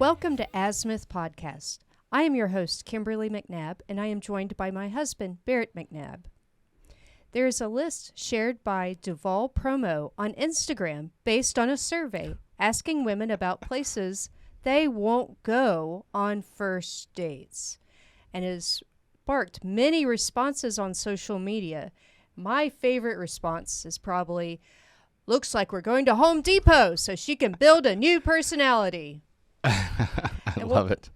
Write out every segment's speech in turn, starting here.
Welcome to Azimuth Podcast. I am your host, Kimberly McNabb, and I am joined by my husband, Barrett McNabb. There is a list shared by Duval Promo on Instagram based on a survey asking women about places they won't go on first dates, and has sparked many responses on social media. My favorite response is probably, "Looks like we're going to Home Depot so she can build a new personality." I love it.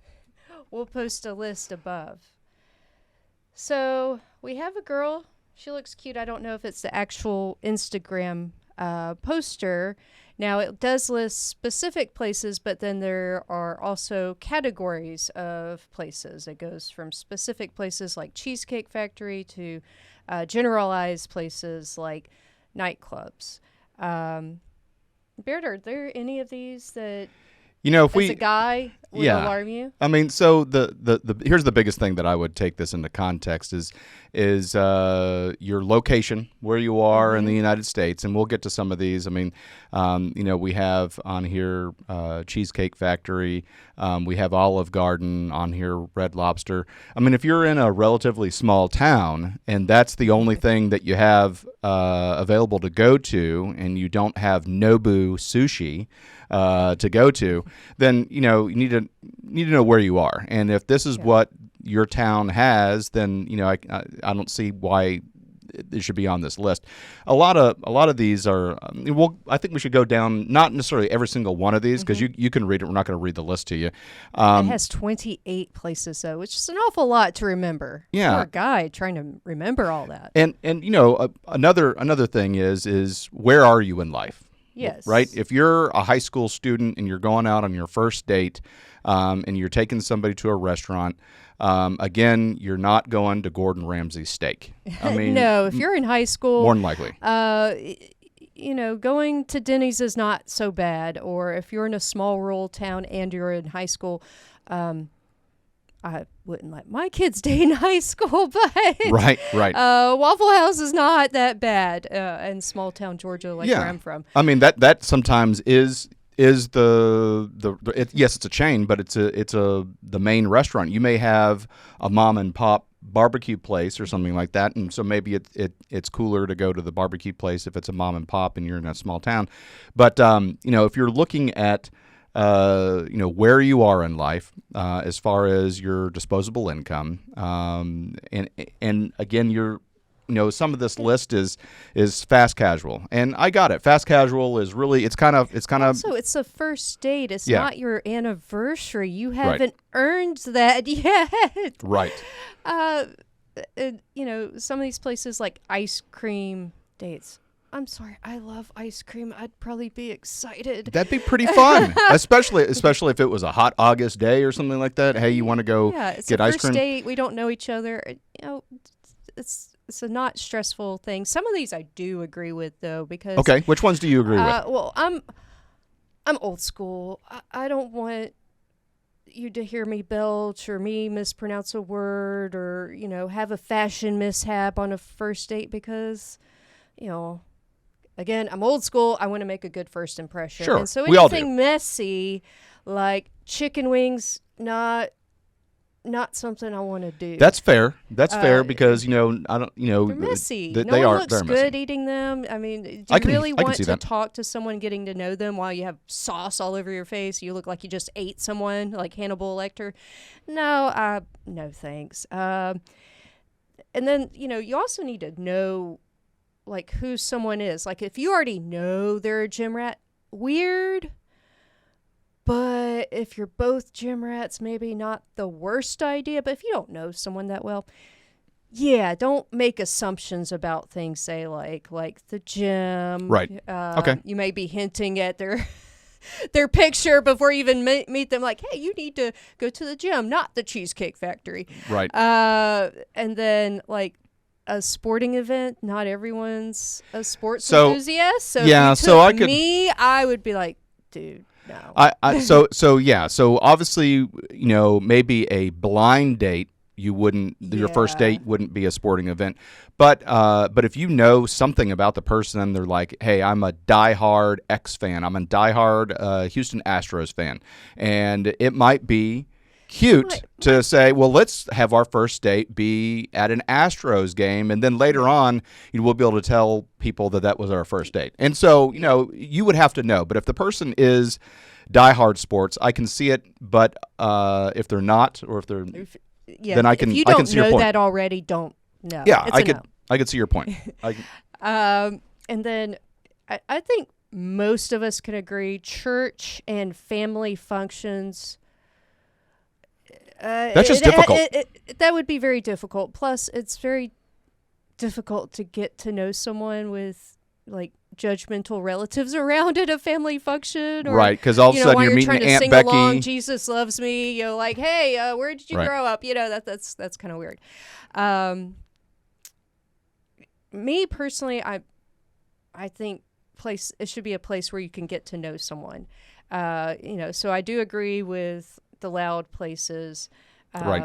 We'll post a list above. So we have a girl. She looks cute. I don't know if it's the actual Instagram poster. Now, it does list specific places, but then there are also categories of places. It goes from specific places like Cheesecake Factory to generalized places like nightclubs. Baird, are there any of these that, if as a guy, would alarm you? I mean, so the here's the biggest thing that I would take this into context is your location, where you are in the United States, and we'll get to some of these. I mean, we have on here Cheesecake Factory, we have Olive Garden on here, Red Lobster. I mean, if you're in a relatively small town and that's the only thing that you have available to go to, and you don't have Nobu Sushi to go to, then you need to know where you are. And if this is what your town has, then I don't see why it should be on this list. A lot of these are. I think we should go down, not necessarily every single one of these, because you can read it. We're not going to read the list to you. It has 28 places though, which is an awful lot to remember. Yeah, poor guy trying to remember all that. And another thing is where are you in life? Yes. Right? If you're a high school student and you're going out on your first date and you're taking somebody to a restaurant, again, you're not going to Gordon Ramsay's steak. I mean, no, if you're in high school, more than likely. Going to Denny's is not so bad. Or if you're in a small rural town and you're in high school, I wouldn't let my kids date in high school, but right. Waffle House is not that bad in small town Georgia, where I'm from. I mean that sometimes is yes, it's a chain, but it's the main restaurant. You may have a mom and pop barbecue place or something like that, and so maybe it's cooler to go to the barbecue place if it's a mom and pop and you're in a small town. But if you're looking at where you are in life, as far as your disposable income, and again, some of this list is fast casual, and I got it. Fast casual is really it's kind of also, it's a first date. It's not your anniversary. You haven't earned that yet. Right. Some of these places like ice cream dates. I'm sorry, I love ice cream. I'd probably be excited. That'd be pretty fun, especially if it was a hot August day or something like that. Hey, you want to go get ice cream? It's a first date. We don't know each other. It's a not stressful thing. Some of these I do agree with though, because which ones do you agree with? Well, I'm old school. I don't want you to hear me belch or me mispronounce a word or have a fashion mishap on a first date because Again, I'm old school. I want to make a good first impression. Sure, and so we all do. Anything messy, like chicken wings, not something I want to do. That's fair. That's fair because I don't. They're messy. They no are. one looks they're good messy. eating them. I mean, do you really want to talk to someone, getting to know them while you have sauce all over your face? You look like you just ate someone, like Hannibal Lecter. No, no thanks. And then you also need to know like who someone is. Like if you already know they're a gym rat, weird. But if you're both gym rats, maybe not the worst idea. But if you don't know someone that well, don't make assumptions about things. Say like the gym. Right. Okay. You may be hinting at their picture before you even meet them. Like, hey, you need to go to the gym, not the Cheesecake Factory. Right. And then like a sporting event. Not everyone's a sports enthusiast. So I would be like, dude. No. So obviously, maybe a blind date your first date wouldn't be a sporting event. But if you know something about the person and they're like, hey, I'm a diehard X fan, I'm a diehard Houston Astros fan, and it might be cute to say, well, let's have our first date be at an Astros game, and then later on, we'll be able to tell people that was our first date. And so, you would have to know. But if the person is diehard sports, I can see it. But if they're not, or if they're, then I can. If you I don't can see your know point. that already, don't know. Yeah, I could see your point. And then I think most of us can agree, church and family functions. That's just difficult. That would be very difficult. Plus, it's very difficult to get to know someone with like judgmental relatives around at a family function, or, right? Because all of a sudden you're meeting Aunt Becky. Along, Jesus loves me. Like, hey, where did you grow up? That's kind of weird. Me personally, I think it should be a place where you can get to know someone. So I do agree with the loud places. Right.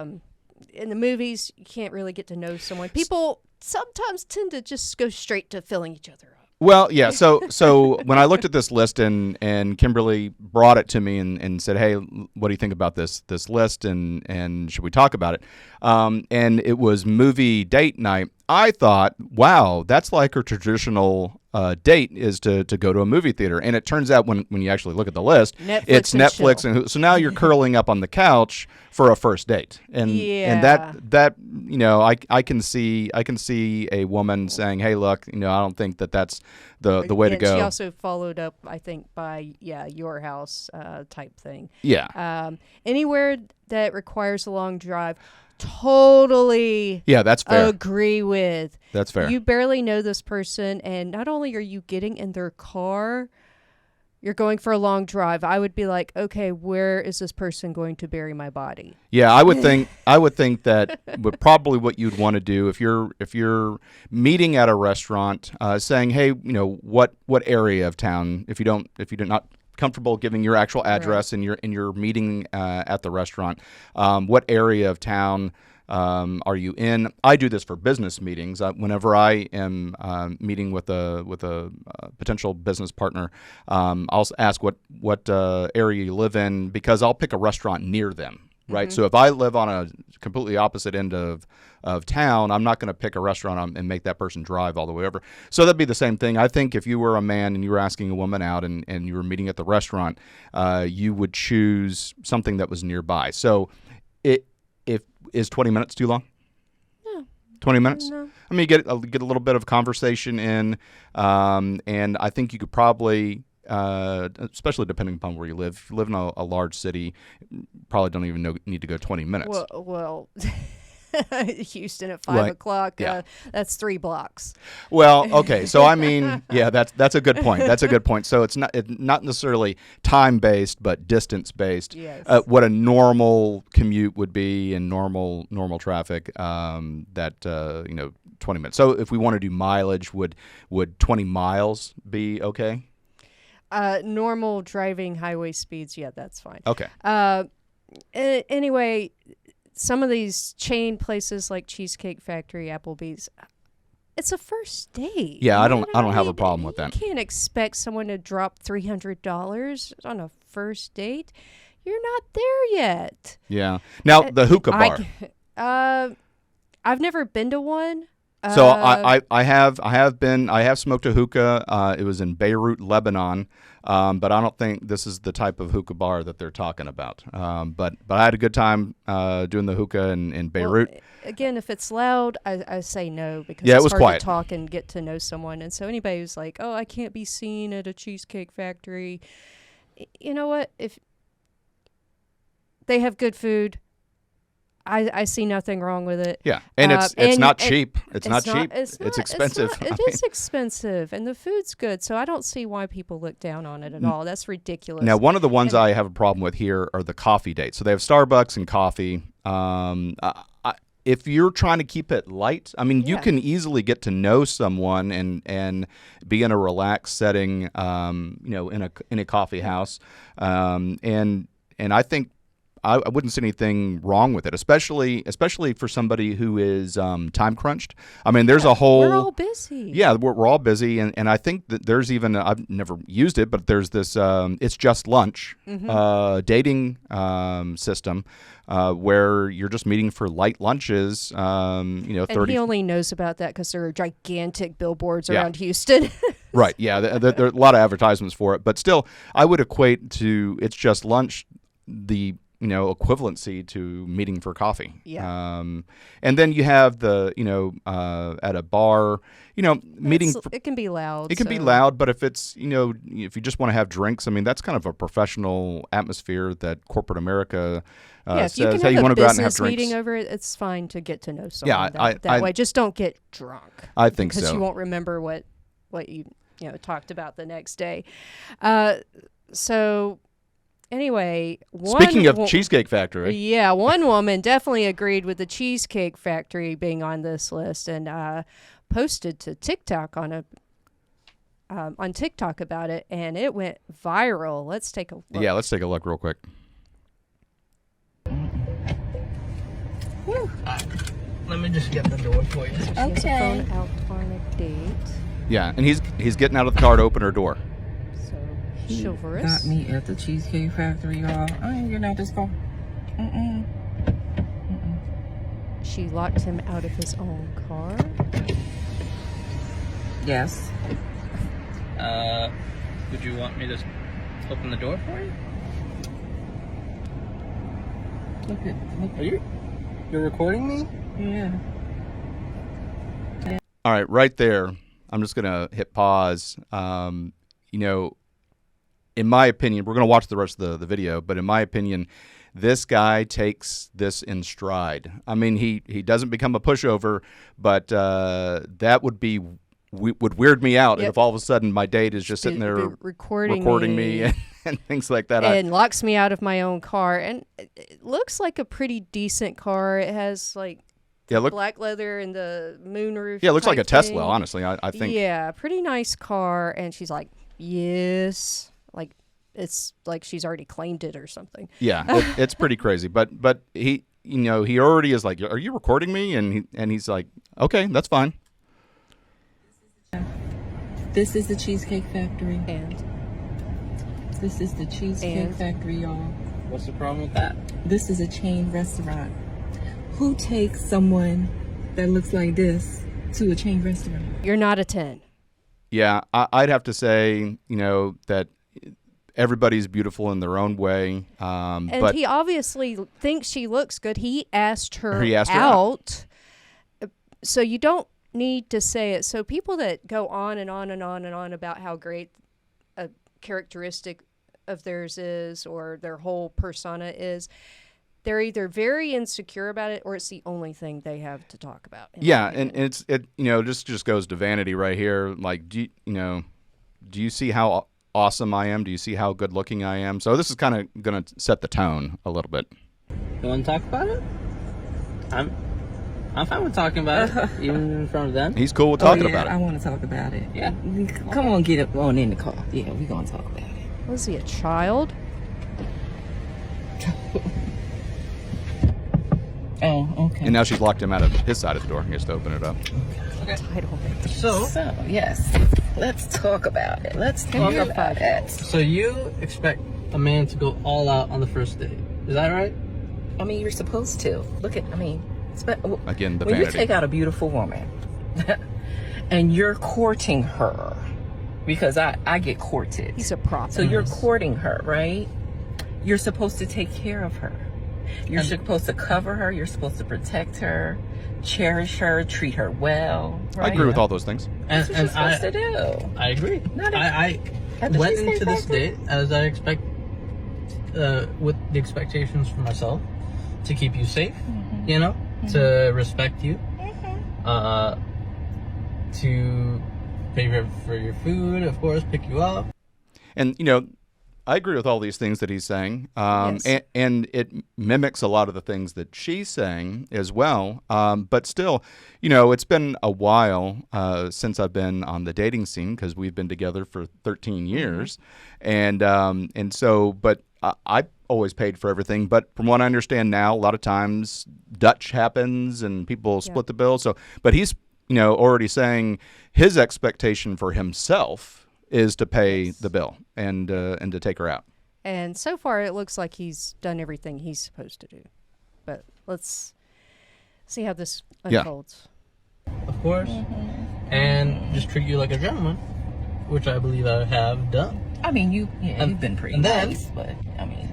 In the movies, you can't really get to know someone. People sometimes tend to just go straight to filling each other up. Well, yeah. So when I looked at this list and Kimberly brought it to me and said, hey, what do you think about this list, and should we talk about it? And it was movie date night. I thought, wow, that's like a traditional date is to go to a movie theater. And it turns out when you actually look at the list, it's Netflix. And so now you're curling up on the couch for a first date. And that I can see a woman saying, hey, look, I don't think that's the way to go. She also followed up, I think, by your house type thing. Yeah. Anywhere that requires a long drive. Totally. Yeah, that's fair. Agree with. That's fair. You barely know this person, and not only are you getting in their car, you're going for a long drive. I would be like, okay, where is this person going to bury my body? Yeah, I would think that probably what you'd want to do if you're meeting at a restaurant, saying, hey, what area of town, if you're not comfortable giving your actual address and you're meeting at the restaurant, what area of town are you in? I do this for business meetings. Whenever I am meeting with a potential business partner, I'll ask what area you live in, because I'll pick a restaurant near them. Right. So if I live on a completely opposite end of town, I'm not going to pick a restaurant and make that person drive all the way over. So that'd be the same thing. I think if you were a man and you were asking a woman out and you were meeting at the restaurant, you would choose something that was nearby. So is 20 minutes too long? No. 20 minutes? No. I mean, you get a little bit of conversation in, and I think you could probably, especially depending upon where you live. If you live in a large city, you probably don't even need to go 20 minutes. Well Houston at 5 o'clock. Yeah. That's 3 blocks. Well, okay. So I mean, yeah, that's a good point. That's a good point. So it's not necessarily time based, but distance based. Yes. What a normal commute would be in normal traffic. 20 minutes. So if we want to do mileage, would 20 miles be okay? Normal driving highway speeds, yeah, that's fine. Okay. Anyway, some of these chain places like Cheesecake Factory, Applebee's, it's a first date. Yeah, I don't have a problem with that. You can't expect someone to drop $300 on a first date. You're not there yet. Yeah. Now the hookah bar. I've never been to one. So I have smoked a hookah. It was in Beirut, Lebanon, but I don't think this is the type of hookah bar that they're talking about. But I had a good time doing the hookah in Beirut. Well, again, if it's loud, I say no, because it it's was hard quiet to talk and get to know someone. And so anybody who's like, oh, I can't be seen at a Cheesecake Factory, you know what? If they have good food, I see nothing wrong with it. Yeah, and it's not cheap. It's not cheap. It's expensive. It is expensive, and the food's good. So I don't see why people look down on it at all. That's ridiculous. Now, one of the ones I have a problem with here are the coffee dates. So they have Starbucks and coffee. If you're trying to keep it light, I mean, you can easily get to know someone and be in a relaxed setting, in a coffee house, and I think I wouldn't see anything wrong with it, especially for somebody who is time crunched. I mean, there's a whole. We're all busy. Yeah, we're all busy, and I think that there's even I've never used it, but there's this it's just lunch dating system where you're just meeting for light lunches. 30. And he only knows about that because there are gigantic billboards around Houston. Right. Yeah. There are a lot of advertisements for it, but still, I would equate to it's just lunch the equivalency to meeting for coffee. Yeah. And then you have the at a bar, meeting. It can be loud. It can be loud, but if it's if you just want to have drinks, I mean that's kind of a professional atmosphere that corporate America. If you says, can hey, have you want a to go out and have business drinks? meeting over it, it's fine to get to know someone Yeah, that way. Just don't get drunk. I think because so. you won't remember what you talked about the next day. So anyway, speaking of Cheesecake Factory, yeah, one woman definitely agreed with the Cheesecake Factory being on this list and posted to TikTok on TikTok about it, and it went viral. Let's take a look. Yeah, let's take a look real quick. Let me just get the door for you. So she has a phone out on a date. Yeah, and he's getting out of the car to open her door. So chivalrous. Got me at the Cheesecake Factory, y'all. I ain't getting out this car. She locked him out of his own car. Yes. Would you want me to open the door for you? Look. You're recording me? Yeah. All right, right there. I'm just gonna hit pause. In my opinion, we're gonna watch the rest of the video, but in my opinion, this guy takes this in stride. I mean, he doesn't become a pushover, but that would weird me out if all of a sudden my date is just sitting there recording me and things like that. And locks me out of my own car. And it looks like a pretty decent car. It has black leather and the moonroof. Yeah, it looks like a Tesla, thing. Honestly, I think. Yeah, pretty nice car. And she's like, yes. Like, it's like she's already claimed it or something. Yeah, it's pretty crazy. But he, he already is like, are you recording me? And he's like, okay, that's fine. This is the Cheesecake Factory. And this is the Cheesecake Factory, y'all. What's the problem with that? This is a chain restaurant. Who takes someone that looks like this to a chain restaurant? You're not a 10. Yeah, I'd have to say, that everybody's beautiful in their own way. But he obviously thinks she looks good. He asked her out. So you don't need to say it. So people that go on and on and on and on about how great a characteristic of theirs is or their whole persona is, they're either very insecure about it or it's the only thing they have to talk about. Yeah, and it just goes to vanity right here. Like, do you see how awesome I am? Do you see how good looking I am? So this is kind of going to set the tone a little bit. You want to talk about it? I'm fine with talking about it, even in front of them. He's cool with talking about it. I want to talk about it. Yeah. Come on, get up on in the car. Yeah, we're going to talk about it. Was he a child? Oh, okay. And now she's locked him out of his side of the door. He has to open it up. Okay. So, yes. Let's talk about it. Let's talk about it. So you expect a man to go all out on the first date. Is that right? I mean, you're supposed to. Again, the when vanity. you take out a beautiful woman and you're courting her, because I get courted. he's a prop. So you're courting her, right? You're supposed to take care of her. You're supposed to cover her. You're supposed to protect her, cherish her, treat her well. Right? I agree with all those things. That's what you're supposed to do. I agree. I went into this date as I expect, with the expectations for myself, to keep you safe, to respect you, to pay for your food, of course, pick you up. And, I agree with all these things that he's saying, Yes. and it mimics a lot of the things that she's saying as well. But still, you know, it's been a while since I've been on the dating scene because we've been together for 13 years, and so, but I always paid for everything. But from what I understand now, a lot of times Dutch happens and people split the bill. So, but he's, you know, already saying his expectation for himself is to pay the bill and to take her out. And so far, it looks like he's done everything he's supposed to do. But let's see how this unfolds. Of course. And just treat you like a gentleman, which I believe I have done. I mean, you've been pretty nice, but I mean,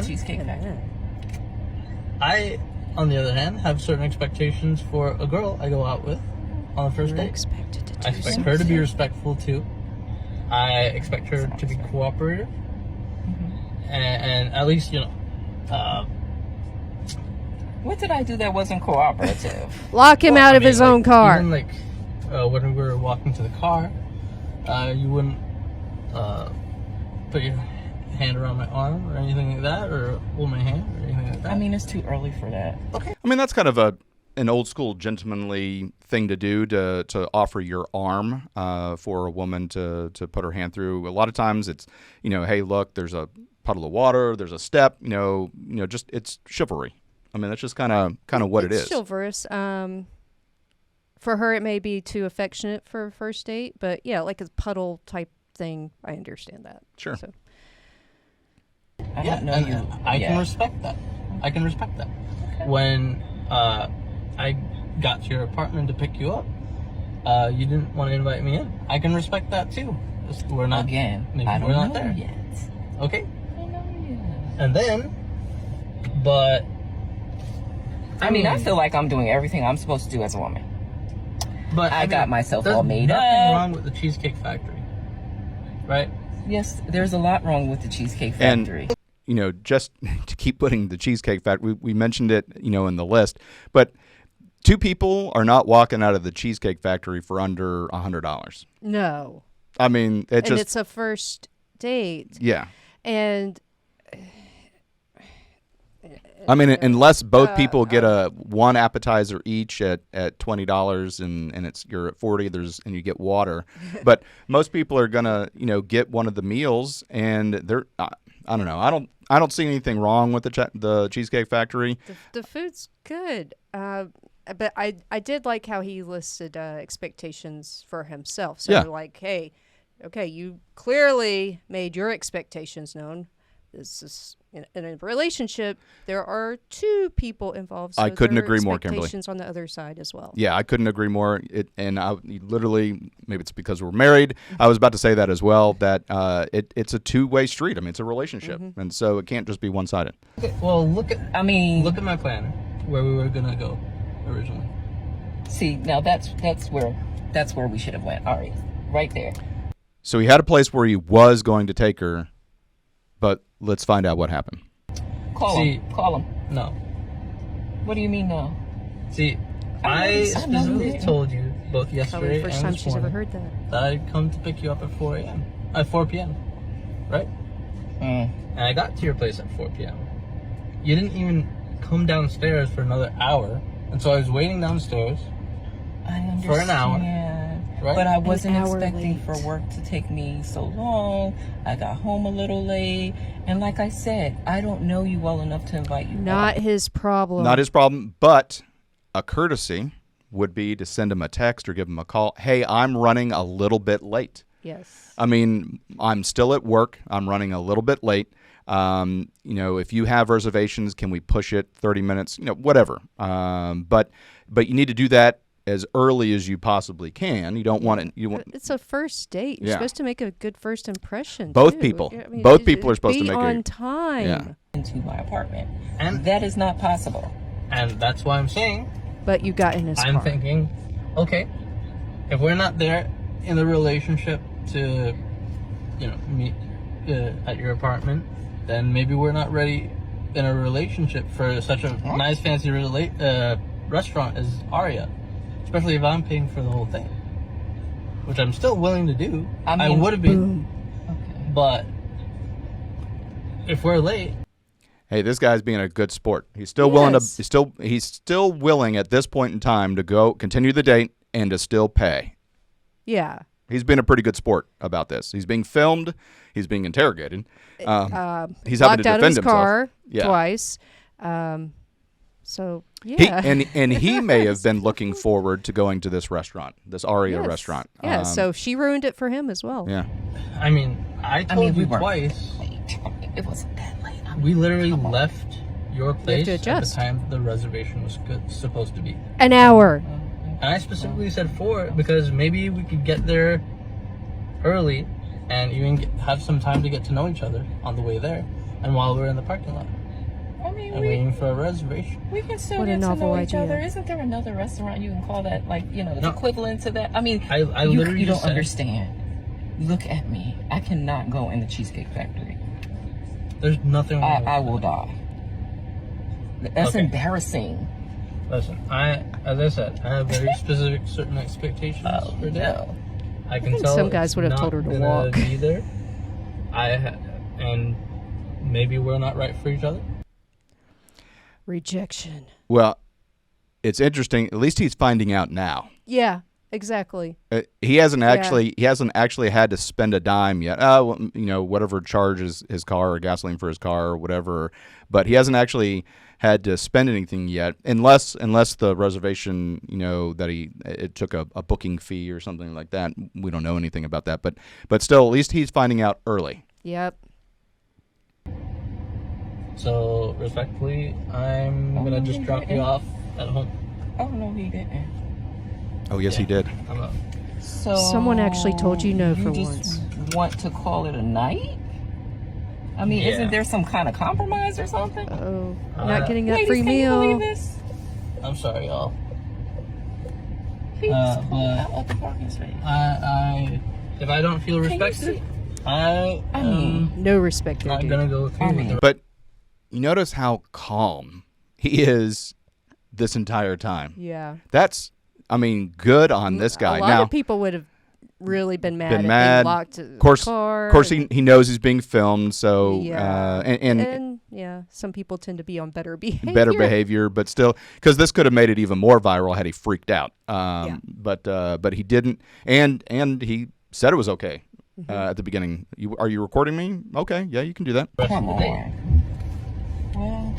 Cheesecake Factory. I, on the other hand, have certain expectations for a girl I go out with on the first date. I expect her to be respectful too. I expect her to be cooperative, and at least, you know. What did I do that wasn't cooperative? Lock him out of his own car. Even like when we were walking to the car, you wouldn't put your hand around my arm or anything like that, or hold my hand or anything like that. I mean, it's too early for that. Okay. I mean, that's kind of an old school gentlemanly thing to do, to offer your arm for a woman to put her hand through. A lot of times it's, you know, hey, look, there's a puddle of water, there's a step, you know, just it's chivalry. I mean, that's just kind of what it is. It's chivalrous. For her, it may be too affectionate for a first date, but yeah, like a puddle type thing, I understand that. Sure. So. I don't know you. I can respect that. I can respect that. Okay. When I got to your apartment to pick you up, you didn't want to invite me in. I can respect that too. We're not again. Maybe I don't we're not know there yet. Okay. I don't know yet. And then, but I mean, I feel like I'm doing everything I'm supposed to do as a woman. But I got myself all made up. up. There's nothing wrong with the Cheesecake Factory, right? Yes, there's a lot wrong with the Cheesecake Factory. And, you know, just to keep putting the Cheesecake Factory, we mentioned it, you know, in the list, but 2 people are not walking out of the Cheesecake Factory for under $100. No. I mean, it's a first date. Yeah. And I mean, unless both people get one appetizer each at $20 and you're at $40, and you get water, but most people are gonna, you know, get one of the meals, and they're I don't know. I don't see anything wrong with the Cheesecake Factory. The food's good, but I did like how he listed expectations for himself. So like, hey, okay, you clearly made your expectations known. This is in a relationship. There are 2 people involved. So I couldn't there are agree more, Kimberly. Expectations on the other side as well. Yeah, I couldn't agree more. And I literally, maybe it's because we're married. I was about to say that as well. That it's a 2-way street. I mean, it's a relationship, and so it can't just be one-sided. Okay, well, look at my plan where we were gonna go originally. See, now that's where we should have went. All right there. So he had a place where he was going to take her, but let's find out what happened. Call him. No. What do you mean no? See, I specifically told you both yesterday Probably the first and time this she's ever morning heard that. that I'd come to pick you up at 4 p.m. Right? And I got to your place at 4 p.m. You didn't even come downstairs for another hour, and so I was waiting downstairs for an hour. Right? But I wasn't expecting for work to take me so long. I got home a little late. And like I said, I don't know you well enough to invite you. Not his problem. Not his problem, but a courtesy would be to send him a text or give him a call. Hey, I'm running a little bit late. Yes. I mean, I'm still at work. I'm running a little bit late. You know, if you have reservations, can we push it 30 minutes? You know, whatever. But you need to do that as early as you possibly can. You don't want it. It's a first date. You're supposed to make a good first impression. Both too. people. I mean, Both people are supposed to be make on time. Yeah. Into my apartment, and that is not possible. And that's why I'm saying. But you got in his car. I'm thinking, okay, if we're not there in the relationship to, you know, meet at your apartment, then maybe we're not ready in a relationship for such a nice, fancy restaurant as Aria. Especially if I'm paying for the whole thing, which I'm still willing to do. I would have been, but if we're late. Hey, this guy's being a good sport. He's still willing to. He's still willing at this point in time to continue the date and to still pay. Yeah. He's been a pretty good sport about this. He's being filmed. He's being interrogated. He's having to defend out of his himself. car Yeah. twice. So yeah. He may have been looking forward to going to this restaurant, this Aria restaurant. Yeah. So she ruined it for him as well. Yeah. I mean, I told you twice. It wasn't that late. We literally left your place at the adjust. time the reservation was supposed to be. An hour. And I specifically said 4 because maybe we could get there early and even have some time to get to know each other on the way there and while we're in the parking lot. I mean, And waiting for a reservation. we can still What a get to novel know each idea. other. Isn't there another restaurant you can call that, like, you know, it's No. equivalent to that? I mean, I literally you don't just said- understand. Look at me. I cannot go in the Cheesecake Factory. There's nothing wrong with I that. will die. That's Okay. embarrassing. Listen, as I said, I have very specific certain expectations for that. No. I can think tell some guys it's would have not told her to gonna walk. be there. And maybe we're not right for each other. Rejection. Well, it's interesting. At least he's finding out now. Yeah. Exactly. He hasn't actually had to spend a dime yet. Whatever charges his car or gasoline for his car or whatever, but he hasn't actually had to spend anything yet, unless the reservation, that it took a booking fee or something like that. We don't know anything about that, but still, at least he's finding out early. Yep. So respectfully, I'm gonna just drop you off at home. Oh, no, he didn't. Oh yes, he did. I'm up. So Someone actually told you no for you once. just want to call it a night? I mean, Yeah. isn't there some kind of compromise or something? Oh, not getting that Ladies, free can you meal. believe this? I'm sorry, y'all. He was pulled but out of the parking space. If I don't feel Can you respected, see? I mean, No respect there, not dude. gonna go through with the But you notice how calm he is this entire time. Yeah. That's, good on this guy. A lot Now, of people would have really been mad. been at mad. Being locked in Of course, the car. of course, he knows he's being filmed. So Yeah. and yeah, some people tend to be on better behavior. better behavior, but still, because this could have made it even more viral had he freaked out. But he didn't, and he said it was okay at the beginning. Are you recording me? Okay, yeah, you can do that. rest come of the day. on. Well,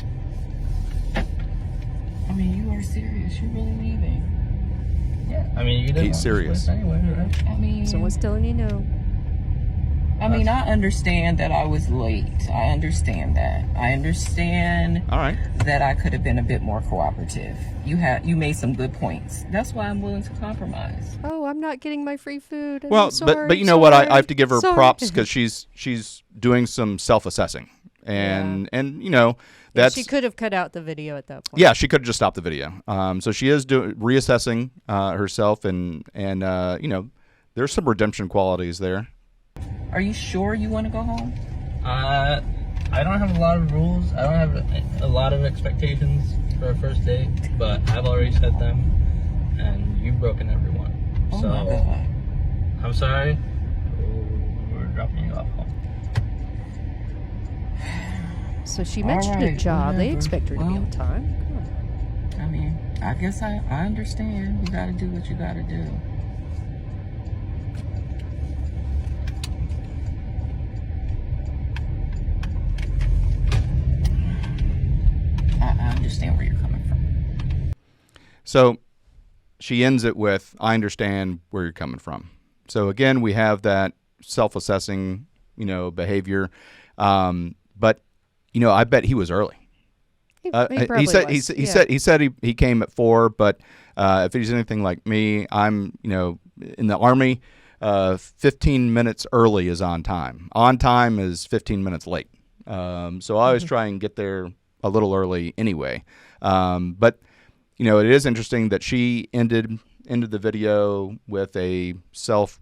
I mean, you are serious. You're really leaving. Yeah, I mean, you didn't He's want this serious. place anyway, right? I mean, Someone's telling you no. I understand that I was late. I understand that. I understand All right. that I could have been a bit more cooperative. You made some good points. That's why I'm willing to compromise. Oh, I'm not getting my free food. I'm Well, sorry, but you know what? I sorry, have to give her sorry. props because she's doing some self-assessing, and that's she could have cut out the video at that point. yeah, she could have just stopped the video. So she is reassessing herself, and there's some redemption qualities there. Are you sure you want to go home? I don't have a lot of rules. I don't have a lot of expectations for a first date, but I've already set them, and you've broken every one. Oh So my God. I'm sorry. We're dropping you off home. So she mentioned a right, job. They whatever. expect her to be Well, on time. Come on. I mean, I guess I understand. You got to do what you got to do. I understand where you're coming from. So she ends it with, "I understand where you're coming from." So again, we have that self-assessing, behavior. But I bet he was early. He probably was. He said he came at 4, but if he's anything like me, I'm in the Army. 15 minutes early is on time. On time is 15 minutes late. So I always try and get there a little early anyway. But it is interesting that she ended the video with a self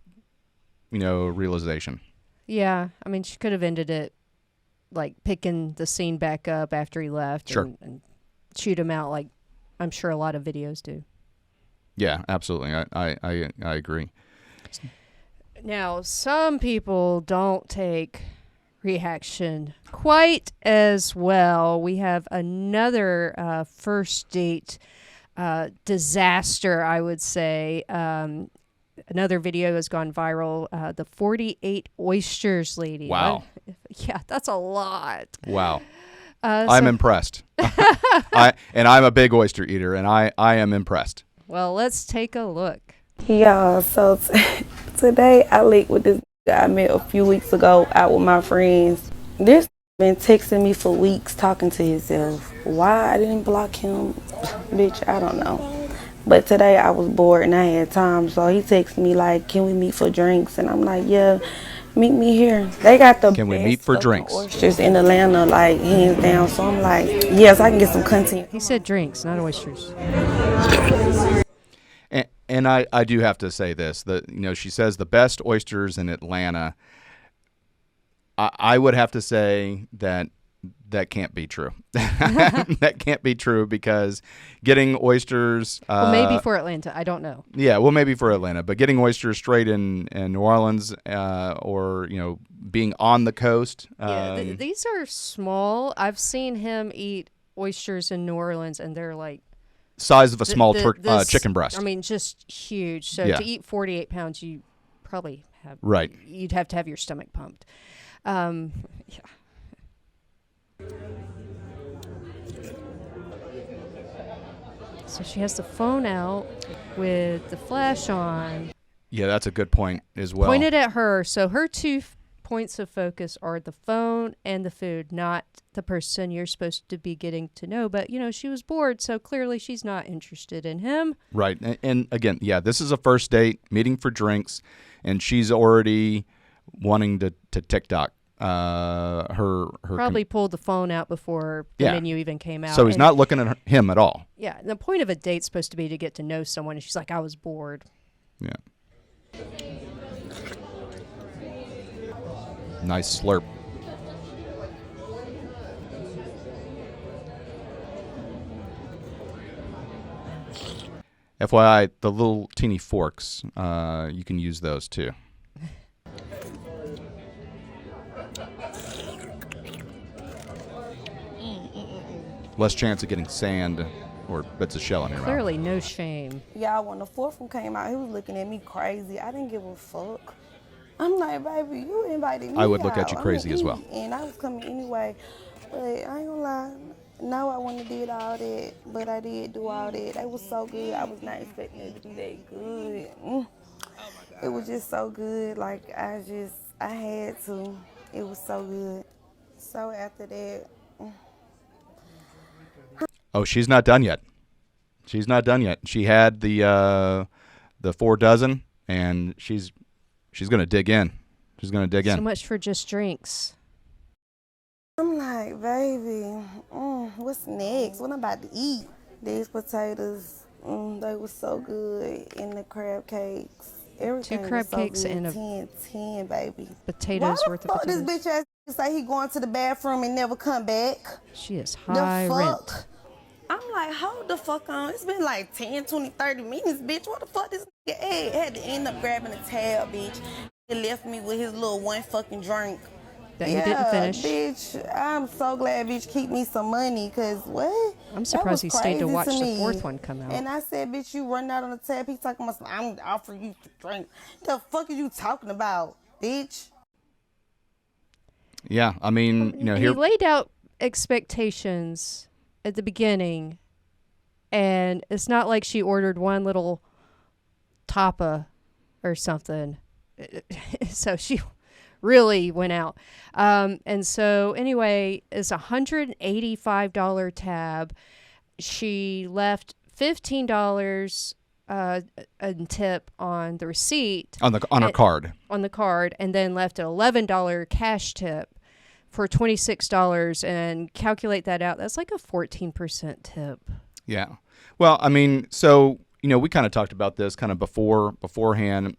realization. Yeah, I mean, she could have ended it like picking the scene back up after he left and shoot him out like I'm sure a lot of videos do. Yeah, absolutely. I agree. Now, some people don't take reaction quite as well. We have another first date disaster, I would say. Another video has gone viral. The 48 oysters lady. Wow. Yeah, that's a lot. Wow. I'm impressed. I'm a big oyster eater, and I am impressed. Well, let's take a look. Yeah, so today I linked with this guy I met a few weeks ago out with my friends. This been texting me for weeks talking to himself. Why I didn't block him, bitch, I don't know. But today I was bored and I had time, so he texted me like, can we meet for drinks? And I'm like, yeah, meet me here. They got the Can we meet for drinks? Oysters in Atlanta, like hands down. So I'm like, yes, I can get some content. He said drinks, not oysters. And I do have to say this, that, you know, she says the best oysters in Atlanta. I would have to say that can't be true. That can't be true, because getting oysters. Well, maybe for Atlanta, I don't know. Yeah, well, maybe for Atlanta, but getting oysters straight in New Orleans, or, you know, being on the coast. These are small. I've seen him eat oysters in New Orleans, and they're like size of a small chicken breast. I mean, just huge. So to eat 48 pounds, you probably have You'd have to have your stomach pumped. Yeah. So she has the phone out with the flash on. Yeah, that's a good point as well. Pointed at her. So her two points of focus are the phone and the food, not the person you're supposed to be getting to know. But, you know, she was bored, so clearly she's not interested in him. Right. And again, yeah, this is a first date, meeting for drinks, and she's already wanting to TikTok. Her probably pulled the phone out before the menu even came out. So he's not looking at him at all. Yeah. And the point of a date's supposed to be to get to know someone. And she's like, I was bored. Yeah. Nice slurp. FYI, the little teeny forks, you can use those too. Less chance of getting sand or bits of shell in your mouth. Clearly, no shame. Yeah, when the fourth one came out, he was looking at me crazy. I didn't give a fuck. I'm like, baby, you invited me. I would look at you crazy as well. And I was coming anyway. But I ain't gonna lie. No, I wouldn't have did all that, but I did do all that. It was so good. I was not expecting it to be that good. It was just so good. Like, I had to. It was so good. So after that. Oh, she's not done yet. She's not done yet. She had the 4 dozen, and she's gonna dig in. She's gonna dig in. So much for just drinks. I'm like, baby, what's next? What I'm about to eat? These potatoes, they were so good, and the crab cakes. Everything 2 crab was so cakes good. and a 10, baby. Potatoes worth of Why potatoes. the fuck this bitch ass say he going to the bathroom and never come back? She is high rent. I'm like, hold the fuck on. It's been like 10, 20, 30 minutes, bitch. What the fuck this nigga ate? Had to end up grabbing a tab, bitch. He left me with his little one fucking drink. That you didn't finish. Bitch, I'm so glad bitch keep me some money, because what? I'm surprised he stayed to watch the 4th one come out. And I said, bitch, you running out on the tab. He talking about, I'm offering you to drink. The fuck are you talking about, bitch? Yeah, I mean, you know, he laid out expectations at the beginning, and it's not like she ordered one little tapa or something. So she really went out. And so anyway, it's $185 tab. She left $15 in tip on the receipt. On her card. On the card, and then left an $11 cash tip for $26, and calculate that out. That's like a 14% tip. Yeah. Well, I mean, so, you know, we kind of talked about this kind of beforehand.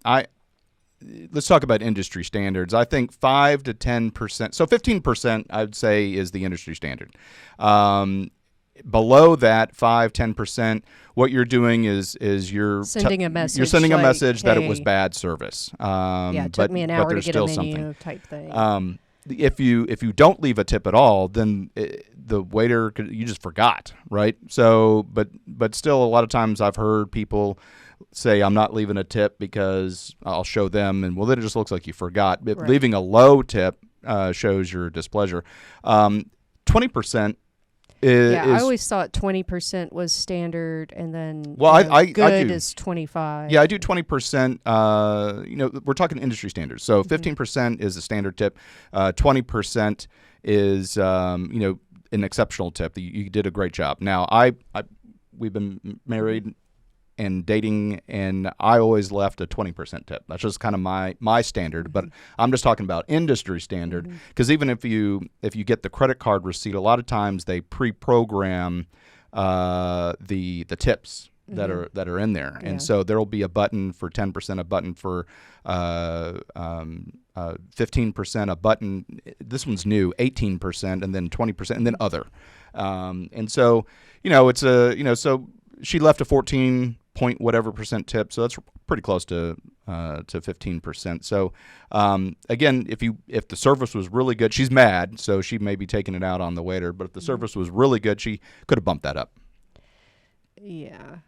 Let's talk about industry standards. I think 5 to 10%, so 15%, I'd say, is the industry standard. Below that, 5-10%, what you're doing is you're sending a message. You're sending a message that it hey, was bad service. It took me an hour to get a menu type thing. if you don't leave a tip at all, then the waiter you just forgot, right? So, but still, a lot of times I've heard people say, I'm not leaving a tip because I'll show them, and well, then it just looks like you forgot. But leaving a low tip shows your displeasure. 20% is. Yeah, I always thought 20% was standard, and then I good do, is 25. Yeah, I do 20%. We're talking industry standards. So 15% is a standard tip. 20% is an exceptional tip. You did a great job. Now we've been married and dating, and I always left a 20% tip. That's just kind of my standard, but I'm just talking about industry standard, because even if you get the credit card receipt, a lot of times they pre-program the tips that are in there, and so there will be a button for 10%, a button for 15%, a button. This one's new, 18%, and then 20%, and then other. And so it's so she left a 14 point whatever percent tip, so that's pretty close to 15%. So again, if the service was really good, she's mad, so she may be taking it out on the waiter. But if the service was really good, she could have bumped that up. Yeah,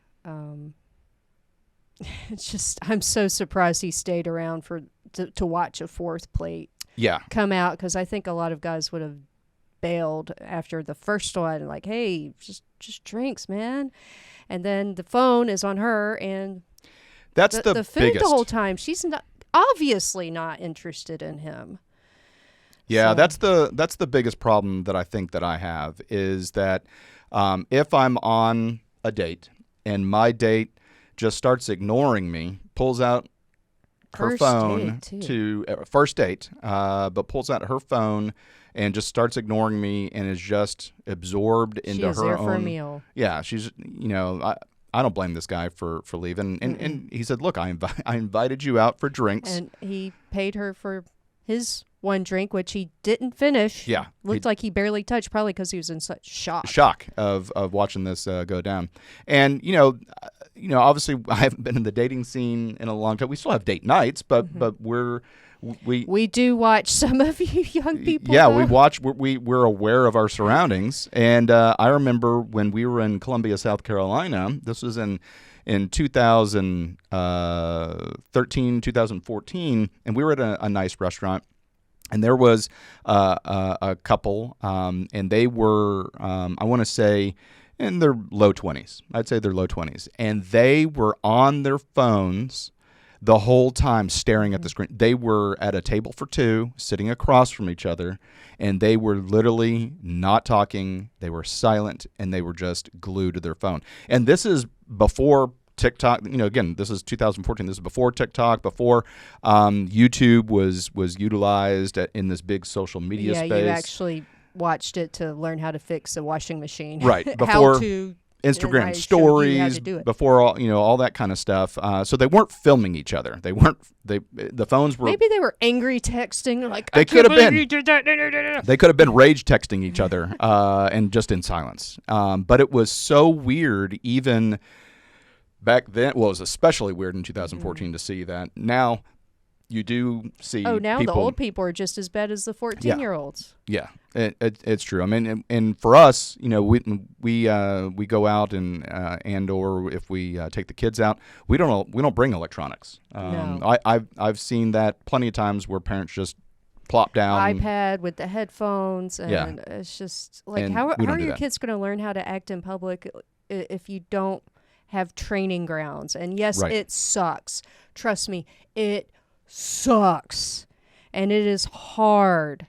it's just I'm so surprised he stayed around to watch a fourth plate come out, because I think a lot of guys would have bailed after the first one, like, hey, just drinks, man. And then the phone is on her, and that's the food biggest. The whole time. She's obviously not interested in him. Yeah, so. that's the biggest problem that I think that I have is that if I'm on a date and my date just starts ignoring me, pulls out her phone to first date, but pulls out her phone and just starts ignoring me and is just absorbed into her own. She is there for a meal. Yeah, she's I don't blame this guy for leaving. And he said, look, I invited you out for drinks. And he paid her for his one drink, which he didn't finish. Yeah. Looked like he barely touched, probably because he was in such shock. Shock of watching this go down. And, obviously I haven't been in the dating scene in a long time. We still have date nights, but we do watch some of you young people. Yeah, we watch. We're aware of our surroundings, and I remember when we were in Columbia, South Carolina. This was in 2013, 2014, and we were at a nice restaurant, and there was a couple, and they were I want to say in their low 20s. I'd say their low 20s, and they were on their phones the whole time staring at the screen. They were at a table for two, sitting across from each other, and they were literally not talking. They were silent, and they were just glued to their phone. And this is before TikTok. Again, this is 2014. This is before TikTok, before YouTube was utilized in this big social media space. Yeah, you actually watched it to learn how to fix a washing machine. Right. Before how to Instagram stories, before all that kind of stuff. So they weren't filming each other. The phones were. Maybe they were angry texting. Like they could have been. They could have been rage texting each other and just in silence. But it was so weird even back then. Well, it was especially weird in 2014 to see that. Now you do see. Oh, now people, the old people are just as bad as the 14-year-olds. Yeah, it's true. I mean, and for us, we go out and or if we take the kids out, we don't bring electronics. No. I've seen that plenty of times where parents just plop down iPad with the headphones, and it's just like how are your kids going to learn how to act in public if you don't have training grounds? And yes, it sucks. Trust me, it sucks, and it is hard.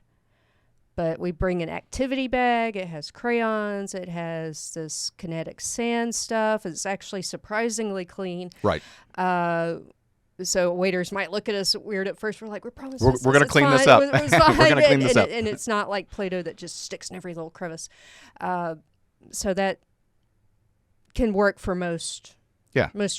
But we bring an activity bag. It has crayons. It has this kinetic sand stuff. It's actually surprisingly clean. Right. So waiters might look at us weird at first. We're like, we're going to clean this up. We're going to clean this up. And it's not like Play-Doh that just sticks in every little crevice. So that can work for most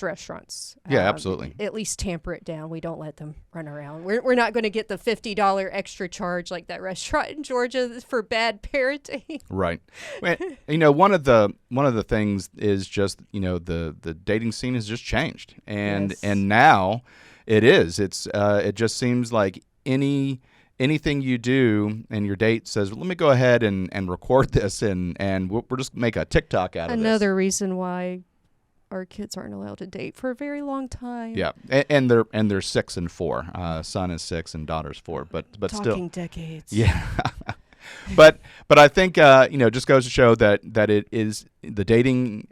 restaurants. Yeah, absolutely. At least tamper it down. We don't let them run around. We're not going to get the $50 extra charge like that restaurant in Georgia for bad parenting. Right. One of the things is just the dating scene has just changed, and now it is. It just seems like any anything you do and your date says, let me go ahead and record this and we'll just make a TikTok out of this. Another reason why our kids aren't allowed to date for a very long time. Yeah, and they're 6 and 4. Son is 6 and daughter's 4, but still talking decades. Yeah. but I think just goes to show that it is the dating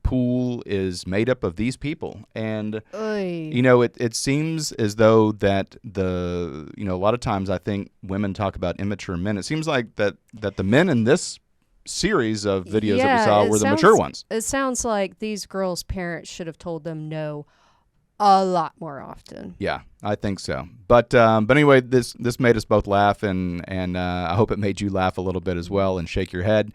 pool is made up of these people, and it seems as though that a lot of times I think women talk about immature men. It seems like that the men in this series of videos that we saw were the mature ones. It sounds like these girls' parents should have told them no a lot more often. Yeah, I think so. But anyway, this made us both laugh, and I hope it made you laugh a little bit as well and shake your head.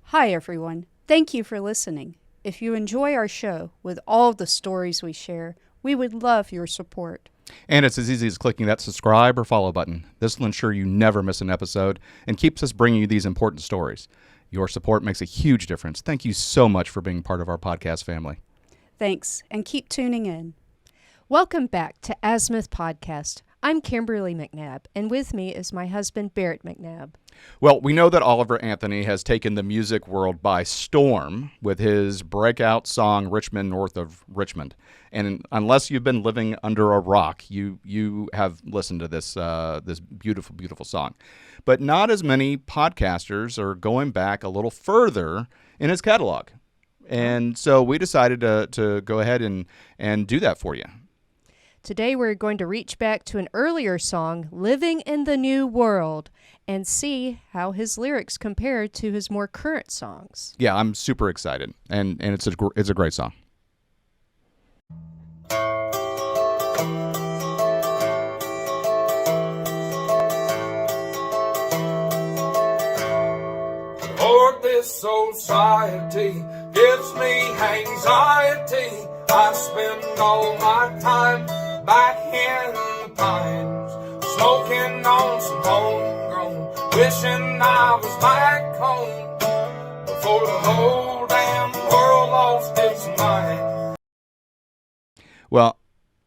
Hi, everyone. Thank you for listening. If you enjoy our show with all the stories we share, we would love your support. And it's as easy as clicking that subscribe or follow button. This will ensure you never miss an episode and keeps us bringing you these important stories. Your support makes a huge difference. Thank you so much for being part of our podcast family. Thanks, and keep tuning in. Welcome back to Azimuth Podcast. I'm Kimberly McNabb, and with me is my husband, Barrett McNabb. Well, we know that Oliver Anthony has taken the music world by storm with his breakout song, Richmond North of Richmond. And unless you've been living under a rock, you have listened to this beautiful, beautiful song. But not as many podcasters are going back a little further in his catalog. And so we decided to go ahead and do that for you. Today we're going to reach back to an earlier song, Living in the New World, and see how his lyrics compare to his more current songs. Yeah, I'm super excited, and it's a great song. Lord, this society gives me anxiety. I spend all my time back in the pines, smoking on some homegrown, wishing I was back home before the whole damn world lost its mind. Well,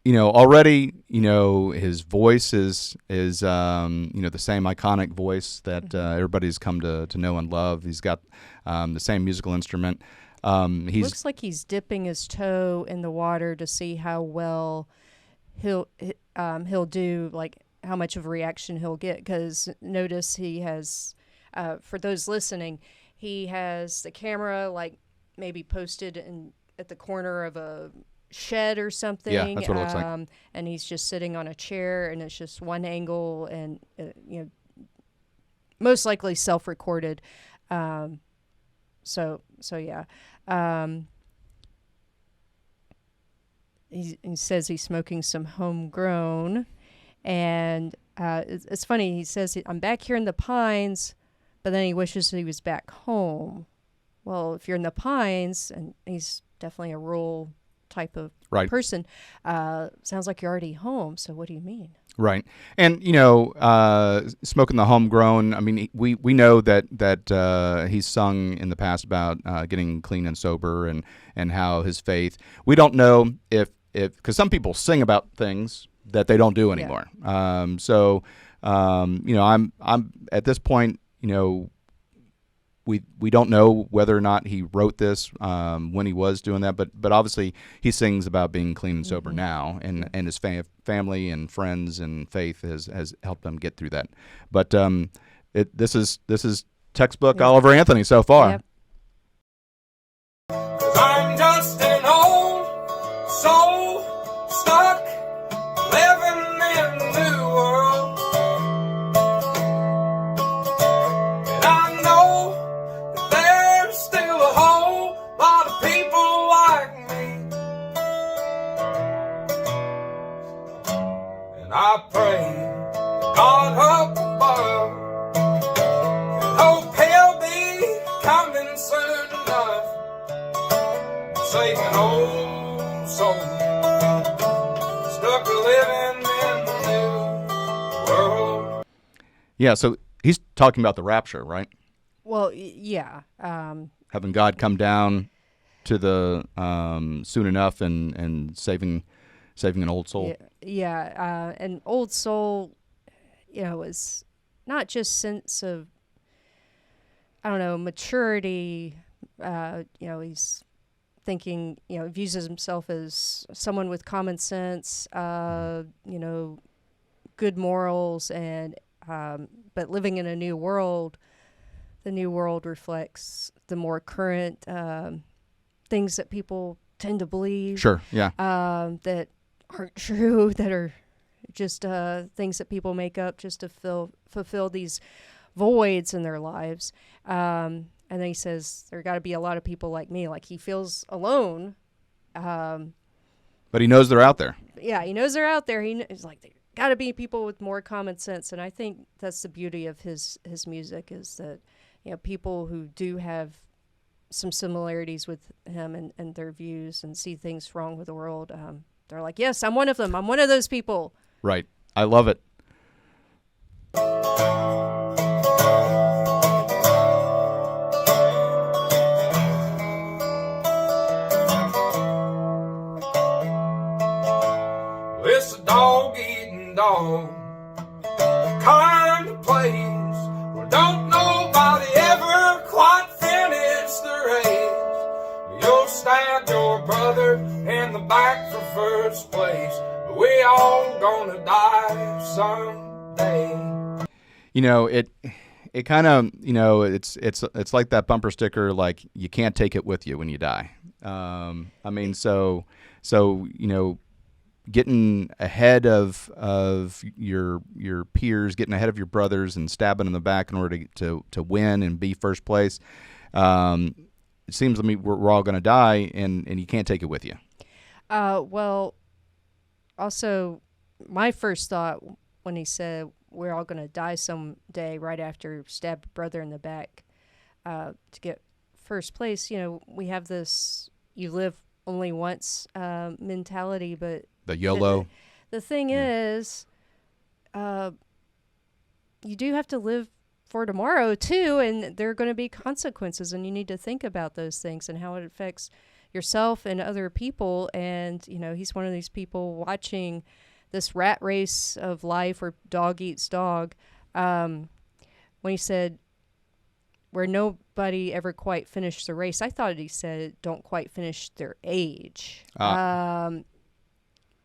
already, his voice is the same iconic voice that everybody's come to know and love. He's got the same musical instrument. Looks like he's dipping his toe in the water to see how well he'll do, like how much of a reaction he'll get. Because notice he has, for those listening, he has the camera like maybe posted at the corner of a shed or something. Yeah, that's what it looks like. And he's just sitting on a chair, and it's just one angle, and most likely self-recorded. So yeah. He says he's smoking some homegrown, and it's funny. He says, I'm back here in the pines, but then he wishes he was back home. Well, if you're in the pines, and he's definitely a rural type of person, sounds like you're already home. So what do you mean? Right. And, smoking the homegrown, I mean, we know that he's sung in the past about getting clean and sober and how his faith, we don't know if because some people sing about things that they don't do anymore. Yeah. I'm at this point, we don't know whether or not he wrote this when he was doing that, but obviously he sings about being clean and sober now, and his family and friends and faith has helped him get through that. But this is textbook Oliver Anthony so far. Yep. I'm just an old soul stuck living in the new world, and I know there's still a whole lot of people like me, and I pray God up above, and hope he'll be coming soon enough, save an old soul stuck living in the new world. Yeah, so he's talking about the rapture, right? Well, yeah. Having God come down to the soon enough and saving an old soul. Yeah, an old soul is not just sense of, I don't know, maturity. He's thinking, views himself as someone with common sense, good morals, and but living in a new world. The new world reflects the more current things that people tend to believe. Sure, yeah. That aren't true, that are just things that people make up just to fulfill these voids in their lives. And then he says, there got to be a lot of people like me. Like, he feels alone. But he knows they're out there. Yeah, he knows they're out there. He's like, there got to be people with more common sense. And I think that's the beauty of his music, is that, people who do have some similarities with him and their views and see things wrong with the world, they're like, yes, I'm one of them. I'm one of those people. Right. I love it. It's a dog-eating dog kind of place where don't nobody ever quite finish their race. You'll stab your brother in the back for first place, but we all gonna die someday. It kind of, it's like that bumper sticker, like, you can't take it with you when you die. Getting ahead of your peers, getting ahead of your brothers, and stabbing in the back in order to win and be first place. It seems to me we're all going to die, and you can't take it with you. Well, also, my first thought when he said we're all going to die someday right after stab a brother in the back to get first place, we have this you live only once mentality, but the YOLO. The thing is, you do have to live for tomorrow too, and there are going to be consequences, and you need to think about those things and how it affects yourself and other people. And he's one of these people watching this rat race of life where dog eats dog. When he said where nobody ever quite finished the race, I thought he said don't quite finish their age.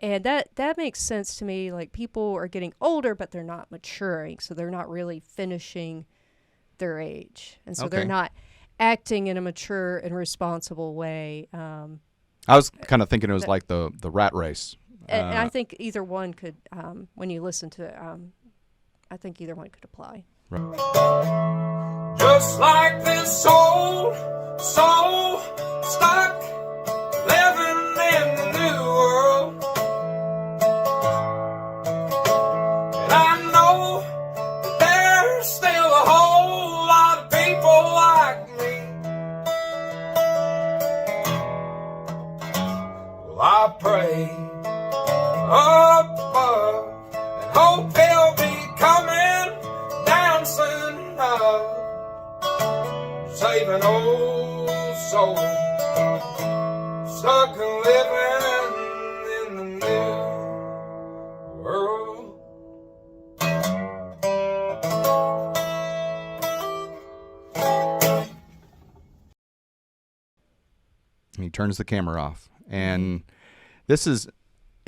And that makes sense to me. Like, people are getting older, but they're not maturing, so they're not really finishing their age, and so they're not acting in a mature and responsible way. I was kind of thinking it was like the rat race. And I think either one could, when you listen to it, I think either one could apply. Right. Just like this old soul stuck living in the new world. And I know that there's still a whole lot of people like me. Well, I pray up above and hope he'll be coming down soon enough, saving old souls stuck living in the new world. He turns the camera off, and it's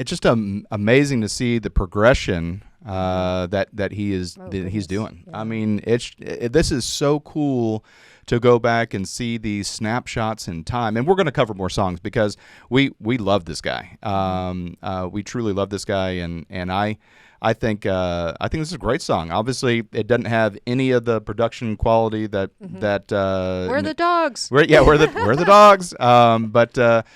just amazing to see the progression that he's doing. Yeah. I mean, this is so cool to go back and see these snapshots in time. And we're going to cover more songs because we love this guy. We truly love this guy, and I think this is a great song. Obviously, it doesn't have any of the production quality that we're the dogs. We're the dogs. But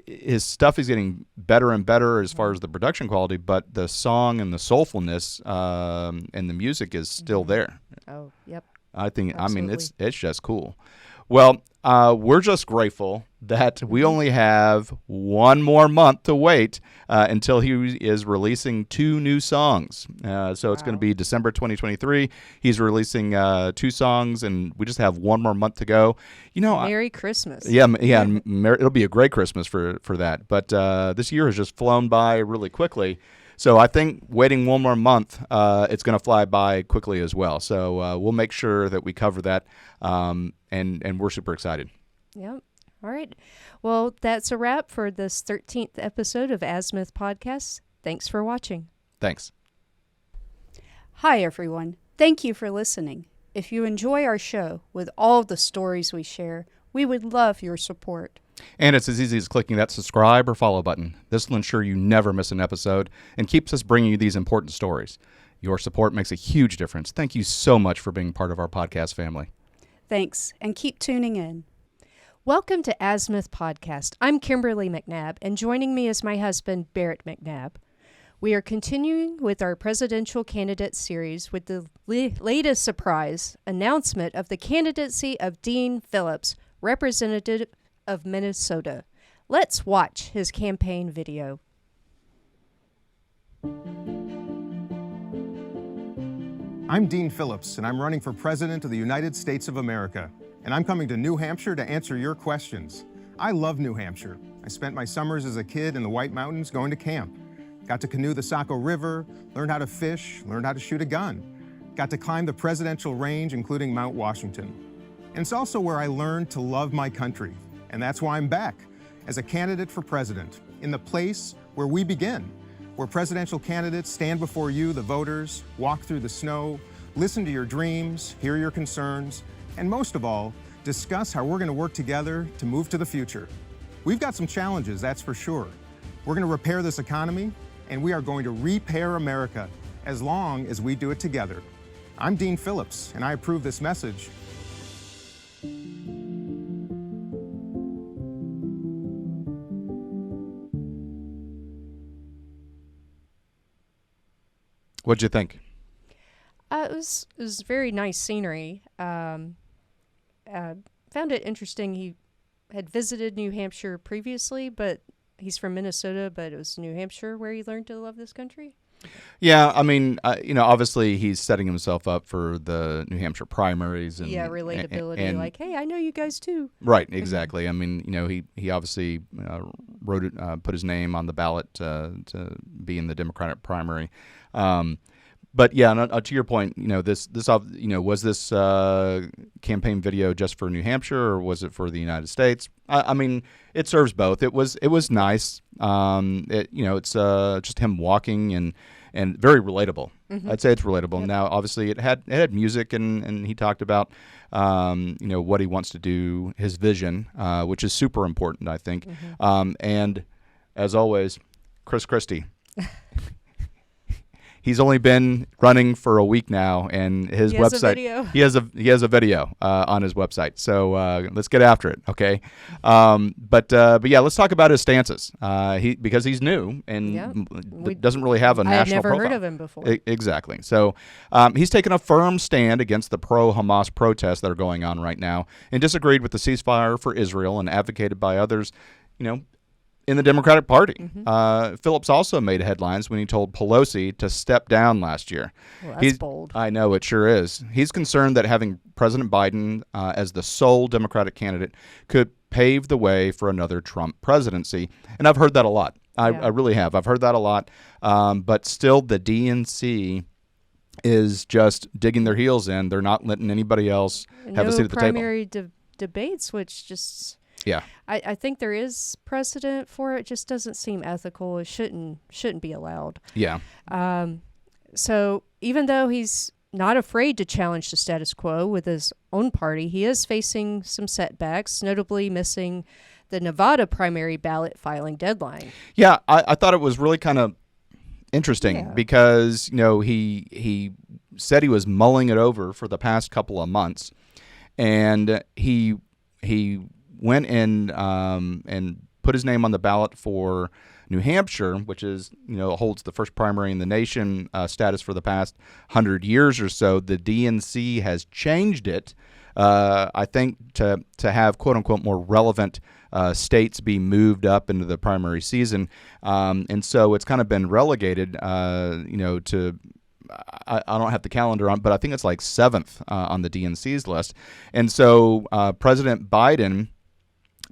his stuff is getting better and better as far as the production quality, but the song and the soulfulness and the music is still there. Oh, yep. I think, Absolutely. I mean, it's just cool. Well, we're just grateful that we only have one more month to wait until he is releasing 2 new songs. So it's going to be December 2023. He's releasing 2 songs, and we just have one more month to go. Merry Christmas. Yeah. It'll be a great Christmas for that. But this year has just flown by really quickly. So I think waiting one more month, it's going to fly by quickly as well. So we'll make sure that we cover that, and we're super excited. Yep. All right. Well, that's a wrap for this 13th episode of Azimuth Podcast. Thanks for watching. Thanks. Hi, everyone. Thank you for listening. If you enjoy our show with all the stories we share, we would love your support. And it's as easy as clicking that subscribe or follow button. This will ensure you never miss an episode and keeps us bringing you these important stories. Your support makes a huge difference. Thank you so much for being part of our podcast family. Thanks, and keep tuning in. Welcome to Azimuth Podcast. I'm Kimberly McNabb, and joining me is my husband, Barrett McNabb. We are continuing with our presidential candidate series with the latest surprise announcement of the candidacy of Dean Phillips, representative of Minnesota. Let's watch his campaign video. I'm Dean Phillips, and I'm running for President of the United States of America. And I'm coming to New Hampshire to answer your questions. I love New Hampshire. I spent my summers as a kid in the White Mountains going to camp. Got to canoe the Saco River, learned how to fish, learned how to shoot a gun. Got to climb the presidential range, including Mount Washington. And it's also where I learned to love my country. And that's why I'm back as a candidate for president, in the place where we begin, where presidential candidates stand before you, the voters, walk through the snow, listen to your dreams, hear your concerns, and most of all, discuss how we're going to work together to move to the future. We've got some challenges, that's for sure. We're going to repair this economy, and we are going to repair America as long as we do it together. I'm Dean Phillips, and I approve this message. What'd you think? It was very nice scenery. Found it interesting. He had visited New Hampshire previously, but he's from Minnesota, but it was New Hampshire where he learned to love this country. Yeah, I mean, obviously he's setting himself up for the New Hampshire primaries. And, relatability, and, like, hey, I know you guys too. Right, exactly. I mean, he obviously put his name on the ballot to be in the Democratic primary. But yeah, to your point, was this campaign video just for New Hampshire or was it for the United States? I mean, it serves both. It was nice. It's just him walking and very relatable. Mm-hmm. I'd say it's relatable. Yep. Now, obviously, it had music and he talked about what he wants to do, his vision, which is super important, I think. Mm-hmm. And as always, Chris Christie. He's only been running for a week now, and his website. He has a video on his website. So let's get after it, okay? But yeah, let's talk about his stances. Because he's new and doesn't really have a national profile. I had never heard of him before. Exactly. So he's taken a firm stand against the pro-Hamas protests that are going on right now, and disagreed with the ceasefire for Israel, and advocated by others, in the Democratic Party. Mm-hmm. Phillips also made headlines when he told Pelosi to step down last year. Well, that's bold. I know, it sure is. He's concerned that having President Biden as the sole Democratic candidate could pave the way for another Trump presidency. And I've heard that a lot. I really have. I've heard that a lot. But still, the DNC is just digging their heels in. They're not letting anybody else have a seat at the table. No primary debates, which just... Yeah, I think there is precedent for it. It just doesn't seem ethical. It shouldn't be allowed. Yeah. So even though he's not afraid to challenge the status quo with his own party, he is facing some setbacks, notably missing the Nevada primary ballot filing deadline. Yeah, I thought it was really kind of interesting because he said he was mulling it over for the past couple of months, and he went in and put his name on the ballot for New Hampshire, which is, holds the first primary in the nation status for the past 100 years or so. The DNC has changed it, I think, to have, quote unquote, more relevant states be moved up into the primary season. And so it's kind of been relegated, to... I don't have the calendar on, but I think it's like 7th on the DNC's list. And so President Biden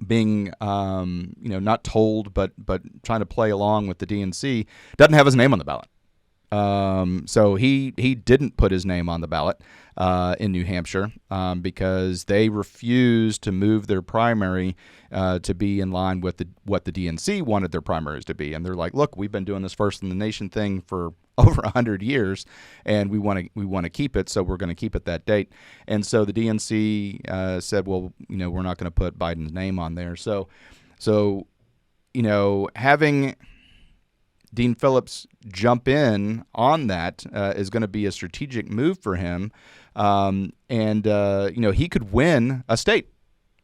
being not told, but trying to play along with the DNC, doesn't have his name on the ballot. So he didn't put his name on the ballot in New Hampshire because they refused to move their primary to be in line with what the DNC wanted their primaries to be. And they're like, look, we've been doing this first in the nation thing for over 100 years, and we want to keep it, so we're going to keep it that date. And so the DNC said, well, we're not going to put Biden's name on there. So having Dean Phillips jump in on that is going to be a strategic move for him, and he could win a state.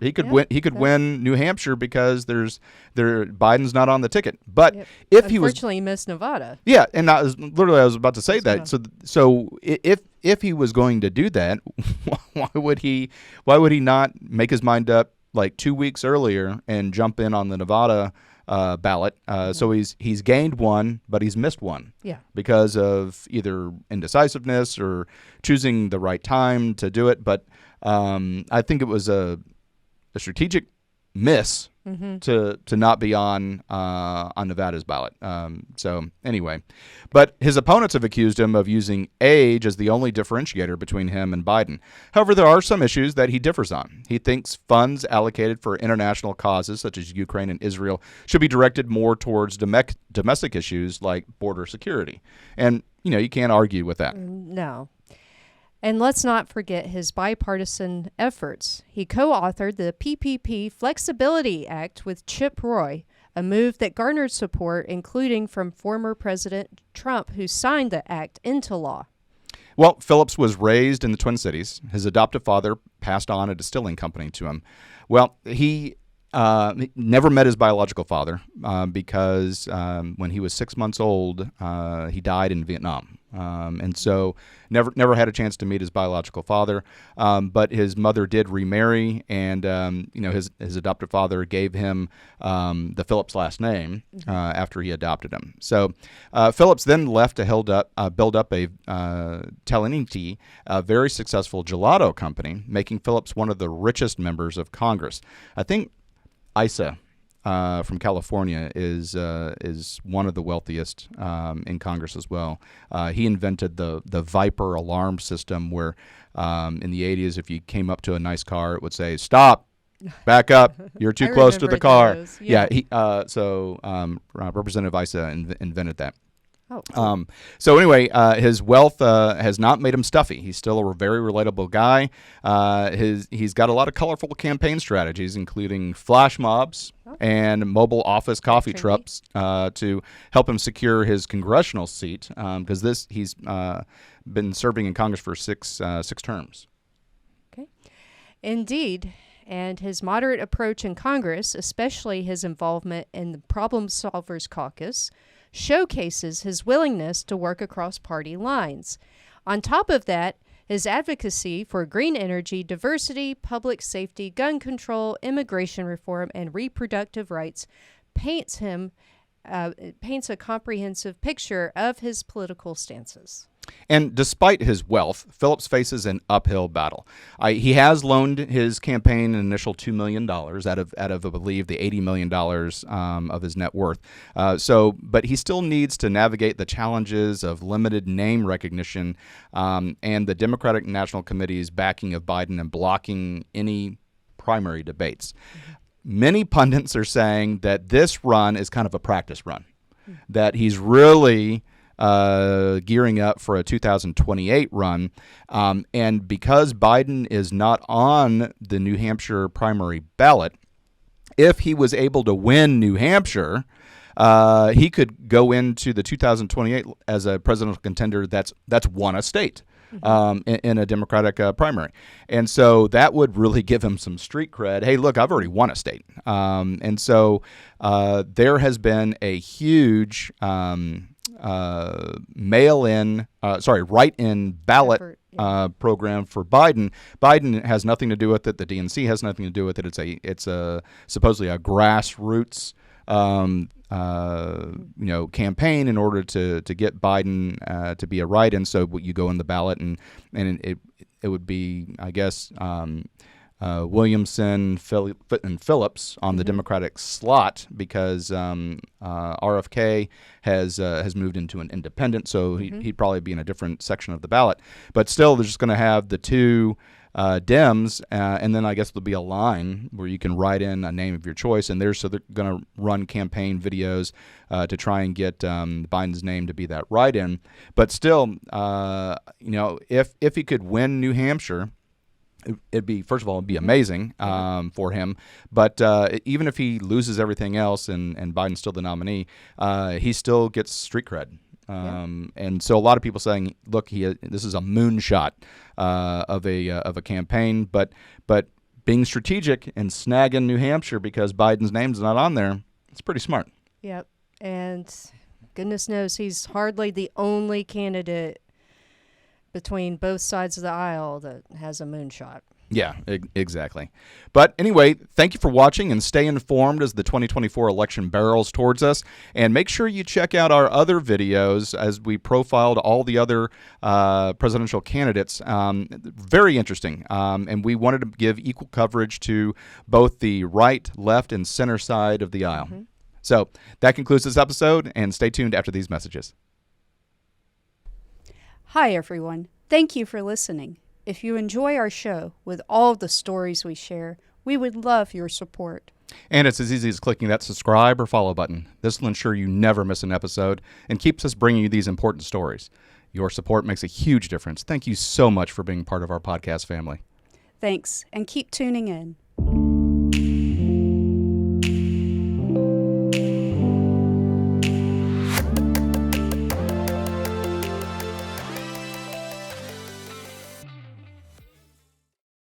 He could win. He could win New Hampshire because Biden's not on the ticket. But if he was, unfortunately, missed Nevada. Yeah, and I was about to say that. So if he was going to do that, why would he not make his mind up like 2 weeks earlier and jump in on the Nevada ballot? So he's gained one, but he's missed one. Yeah. Because of either indecisiveness or choosing the right time to do it. But I think it was a strategic miss to not be on Nevada's ballot. So anyway, but his opponents have accused him of using age as the only differentiator between him and Biden. However, there are some issues that he differs on. He thinks funds allocated for international causes such as Ukraine and Israel should be directed more towards domestic issues like border security. And you can't argue with that. No. And let's not forget his bipartisan efforts. He co-authored the PPP Flexibility Act with Chip Roy, a move that garnered support, including from former President Trump, who signed the act into law. Well, Phillips was raised in the Twin Cities. His adoptive father passed on a distilling company to him. Well, he never met his biological father because when he was 6 months old, he died in Vietnam. And so never had a chance to meet his biological father. But his mother did remarry, and his adoptive father gave him the Phillips last name after he adopted him. So Phillips then left to build up a Talenti, a very successful gelato company, making Phillips one of the richest members of Congress. I think Isa from California is one of the wealthiest in Congress as well. He invented the Viper alarm system where in the 80s, if you came up to a nice car, it would say, "Stop, back up, you're too close to the car." Those. Yeah. Representative Isa invented that. Oh, cool. So anyway, his wealth has not made him stuffy. He's still a very relatable guy. He's got a lot of colorful campaign strategies, including flash mobs and mobile office coffee trucks to help him secure his congressional seat. Because he's been serving in Congress for six terms. Okay, indeed. And his moderate approach in Congress, especially his involvement in the Problem Solvers Caucus, showcases his willingness to work across party lines. On top of that, his advocacy for green energy, diversity, public safety, gun control, immigration reform, and reproductive rights paints a comprehensive picture of his political stances. And despite his wealth, Phillips faces an uphill battle. He has loaned his campaign an initial $2 million out of, I believe, the $80 million of his net worth. But he still needs to navigate the challenges of limited name recognition and the Democratic National Committee's backing of Biden and blocking any primary debates. Many pundits are saying that this run is kind of a practice run, that he's really gearing up for a 2028 run. And because Biden is not on the New Hampshire primary ballot, if he was able to win New Hampshire, he could go into the 2028 as a presidential contender that's won a state in a Democratic primary. And so that would really give him some street cred. Hey, look, I've already won a state. And so there has been a huge write-in ballot program for Biden. Biden has nothing to do with it. The DNC has nothing to do with it. It's supposedly a grassroots campaign in order to get Biden to be a write-in. So you go in the ballot and it would be, I guess, Williamson, and Phillips on the Democratic slot because RFK has moved into an independent, so he'd probably be in a different section of the ballot. But still, they're just going to have the two Dems, and then I guess there'll be a line where you can write in a name of your choice, and they're going to run campaign videos to try and get Biden's name to be that write-in. But still, if he could win New Hampshire, it'd be, first of all, it'd be amazing for him. But even if he loses everything else and Biden's still the nominee, he still gets street cred. And so a lot of people saying, look, this is a moonshot of a campaign, but being strategic and snagging New Hampshire because Biden's name's not on there, it's pretty smart. Yep. And goodness knows he's hardly the only candidate between both sides of the aisle that has a moonshot. Yeah, exactly. But anyway, thank you for watching, and stay informed as the 2024 election barrels towards us. And make sure you check out our other videos as we profiled all the other presidential candidates. Very interesting. And we wanted to give equal coverage to both the right, left, and center side of the aisle. So that concludes this episode, and stay tuned after these messages. Hi, everyone. Thank you for listening. If you enjoy our show with all of the stories we share, we would love your support. And it's as easy as clicking that subscribe or follow button. This will ensure you never miss an episode and keeps us bringing you these important stories. Your support makes a huge difference. Thank you so much for being part of our podcast family. Thanks, and keep tuning in.